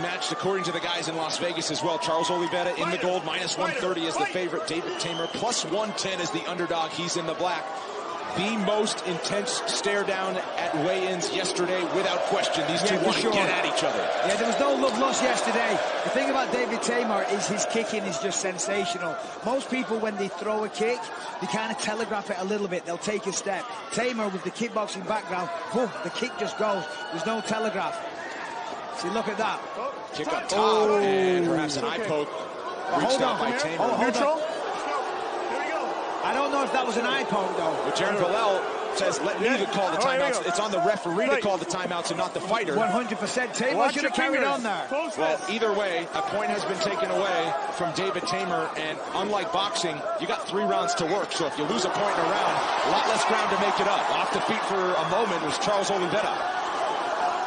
matched according to the guys in Las Vegas as well. Charles Oliveira in the gold, -130 is the favorite. David Teymur +110 is the underdog. He's in the black. The most intense stare down at weigh-ins yesterday, without question. These two want to get at each other. Yeah, there was no love lost yesterday. The thing about David Teymur is his kicking is just sensational. Most people, when they throw a kick, they kind of telegraph it a little bit. They'll take a step. Teymur, with the kickboxing background, boom, the kick just goes. There's no telegraph. See, look at that. Kick up top, and perhaps an eye poke. Reached out by Teymur. Neutral. I don't know if that was an eye poke, though. But Jared Villel says, let me to call the timeouts. It's on the referee to call the timeouts and not the fighter. 100%. Teymur should have carried on there. Well, either way, a point has been taken away from David Teymur, and unlike boxing, you got 3 rounds to work. So if you lose a point in a round, a lot less ground to make it up. Off the feet for a moment was Charles Oliveira.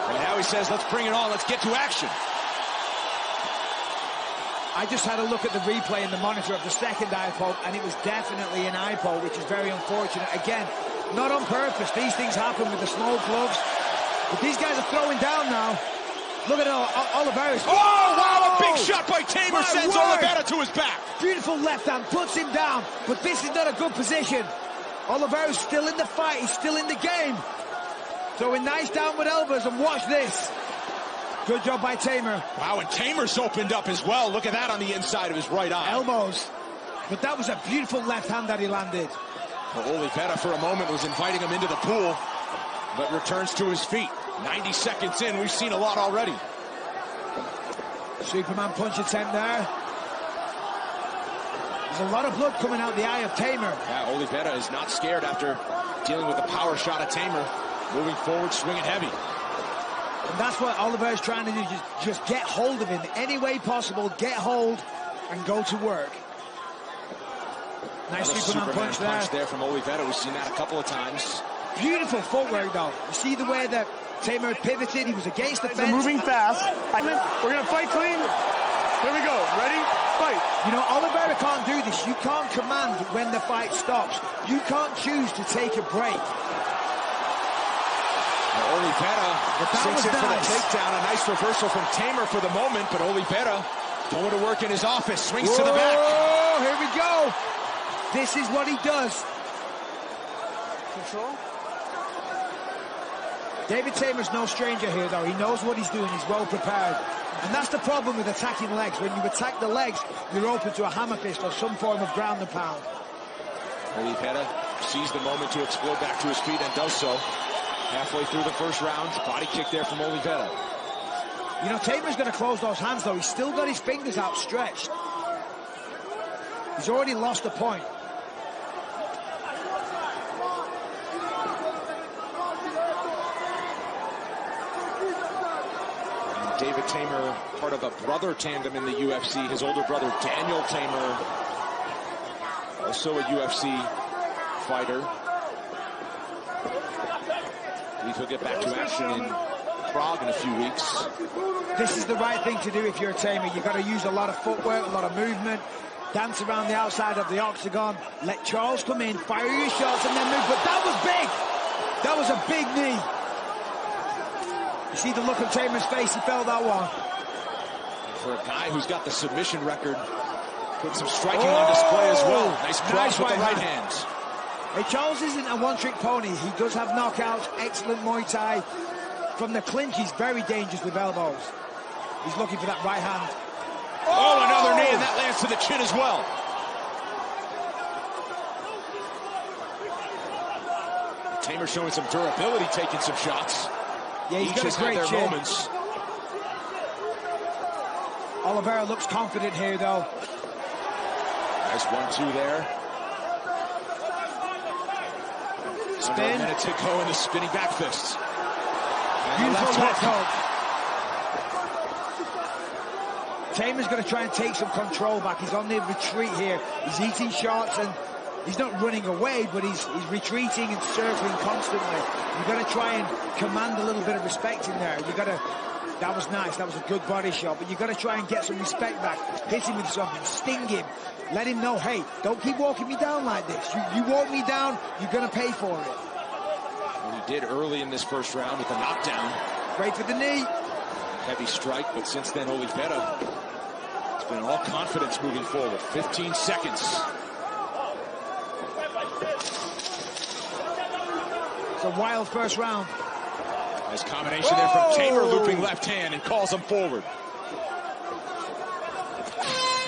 And now he says, let's bring it on. Let's get to action. I just had a look at the replay in the monitor of the second eye poke, and it was definitely an eye poke, which is very unfortunate. Again, not on purpose. These things happen with the small gloves. But these guys are throwing down now. Look at Oliveira. Oh, wow, a big shot by Teymur sends Oliveira to his back. Beautiful left hand, puts him down. But this is not a good position. Oliveira's still in the fight. He's still in the game. Throwing nice downward elbows, and watch this. Good job by Teymur. Wow, and Teymur's opened up as well. Look at that on the inside of his right eye. Elbows. But that was a beautiful left hand that he landed. Well, Oliveira for a moment was inviting him into the pool, but returns to his feet. 90 seconds in, we've seen a lot already. Superman punch attempt there. There's a lot of blood coming out the eye of Teymur. Yeah, Oliveira is not scared after dealing with the power shot of Teymur. Moving forward, swinging heavy. And that's what Oliveira's trying to do, just get hold of him any way possible, get hold and go to work. Nice Superman punch there from Oliveira. We've seen that a couple of times. Beautiful footwork, though. You see the way that Teymur pivoted. He was against the fence. They're moving fast. We're going to fight clean. Here we go. Ready? Fight. You know, Oliveira can't do this. You can't command when the fight stops. You can't choose to take a break. Oliveira sinks in for the takedown. A nice reversal from Teymur for the moment, but Oliveira going to work in his office. Swings to the back. Oh, here we go. This is what he does. Control. David Teymur's no stranger here, though. He knows what he's doing. He's well prepared. And that's the problem with attacking legs. When you attack the legs, you're open to a hammer fist or some form of ground and pound. Oliveira sees the moment to explode back to his feet and does so. Halfway through the first round, body kick there from Oliveira. You know, Teymur's going to close those hands, though. He's still got his fingers outstretched. He's already lost a point. And David Teymur, part of a brother tandem in the UFC. His older brother, Daniel Teymur, also a UFC fighter. He'll get back to action in Prague in a few weeks. This is the right thing to do if you're a Teymur. You've got to use a lot of footwork, a lot of movement, dance around the outside of the octagon, let Charles come in, fire your shots, and then move. But that was big. That was a big knee. You see the look on Teymur's face. He felt that one. For a guy who's got the submission record, put some striking on display as well. Nice cross with the right hand. Hey, Charles isn't a one-trick pony. He does have knockouts, excellent Muay Thai. From the clinch, he's very dangerous with elbows. He's looking for that right hand. Oh, another knee, and that lands to the chin as well. Teymur showing some durability, taking some shots. Yeah, he's got a great chin. Moments. Oliveira looks confident here, though. Nice 1-2 there. Spin. Under a minute to go in the spinning back fists. Beautiful left hook. Teymur's going to try and take some control back. He's on the retreat here. He's eating shots and he's not running away, but he's retreating and circling constantly. You've got to try and command a little bit of respect in there. That was nice. That was a good body shot, but you've got to try and get some respect back. Hit him with something, sting him. Let him know, hey, don't keep walking me down like this. You walk me down, you're going to pay for it. Well, he did early in this first round with the knockdown. Great for the knee. heavy strike, but since then, Oliveira has been all confidence moving forward. 15 seconds. It's a wild first round. Nice combination there from Teymur, looping left hand and calls him forward.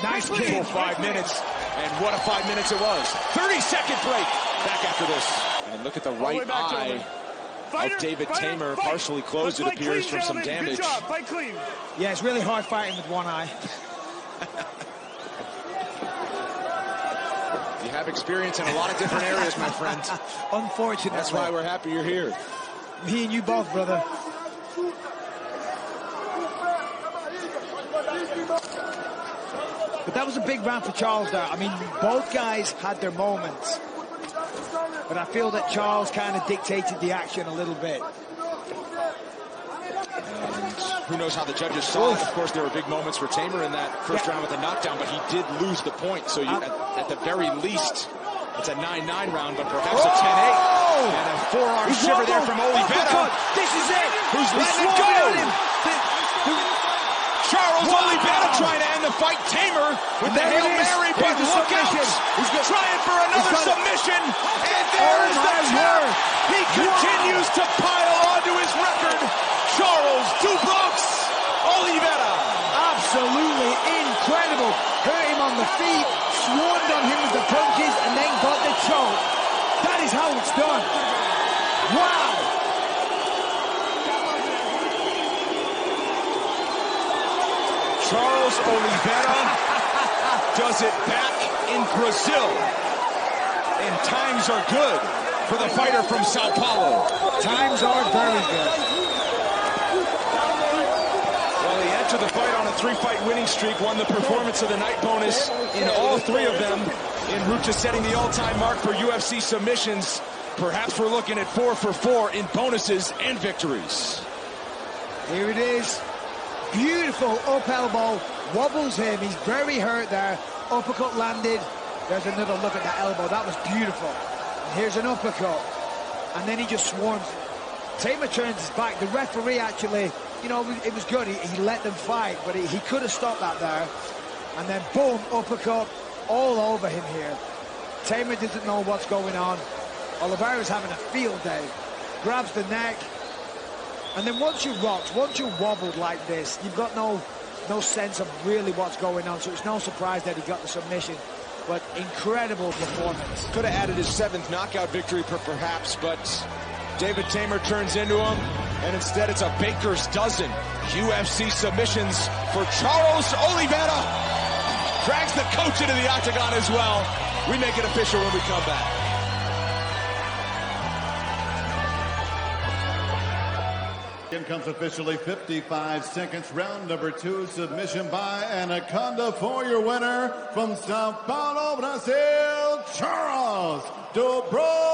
Nice kick. Full 5 minutes, and what a 5 minutes it was. 30-second break. Back after this. And look at the right eye of David Teymur, partially closed, it appears, from some damage. Good job. Fight clean. Yeah, it's really hard fighting with one eye. You have experience in a lot of different areas, my friend. Unfortunately. That's why we're happy you're here. Me and you both, brother. But that was a big round for Charles there. I mean, both guys had their moments. But I feel that Charles kind of dictated the action a little bit. And who knows how the judges saw it. Of course, there were big moments for Teymur in that first round with a knockdown, but he did lose the point. So you, at the very least, it's a 9-9 round, but perhaps a 10-8. And a forearm shiver there from Oliveira. This is it. Who's letting it go? Charles Oliveira trying to end the fight. Teymur with the Hail Mary, but look out. He's trying for another submission. And there's the tap. He continues to pile onto his record. Charles Oliveira. Absolutely incredible. Hurt him on the feet, swarmed on him with the punches, and then got the choke. That is how it's done. Wow. Charles Oliveira does it back in Brazil. And times are good for the fighter from Sao Paulo. Times are very good. Well, he entered the fight on a 3-fight winning streak, won the performance of the night bonus in all 3 of them, en route to setting the all-time mark for UFC submissions. Perhaps we're looking at 4 for 4 in bonuses and victories. Here it is. Beautiful up elbow, wobbles him. He's very hurt there. Uppercut landed. There's another look at that elbow. That was beautiful. And here's an uppercut. And then he just swarms. Teymur turns his back. The referee actually, you know, it was good. He let them fight, but he could have stopped that there. And then boom, uppercut all over him here. Teymur doesn't know what's going on. Oliveira's having a field day. Grabs the neck. And then once you're rocked, once you're wobbled like this, you've got no sense of really what's going on. So it's no surprise that he got the submission. But incredible performance. Could have added his 7th knockout victory perhaps, but David Teymur turns into him. And instead it's a baker's dozen. UFC submissions for Charles Oliveira. Drags the coach into the octagon as well. We make it official when we come back. In comes officially 55 seconds, round number 2, submission by Anaconda for your winner from Sao Paulo, Brazil, Charles Oliveira.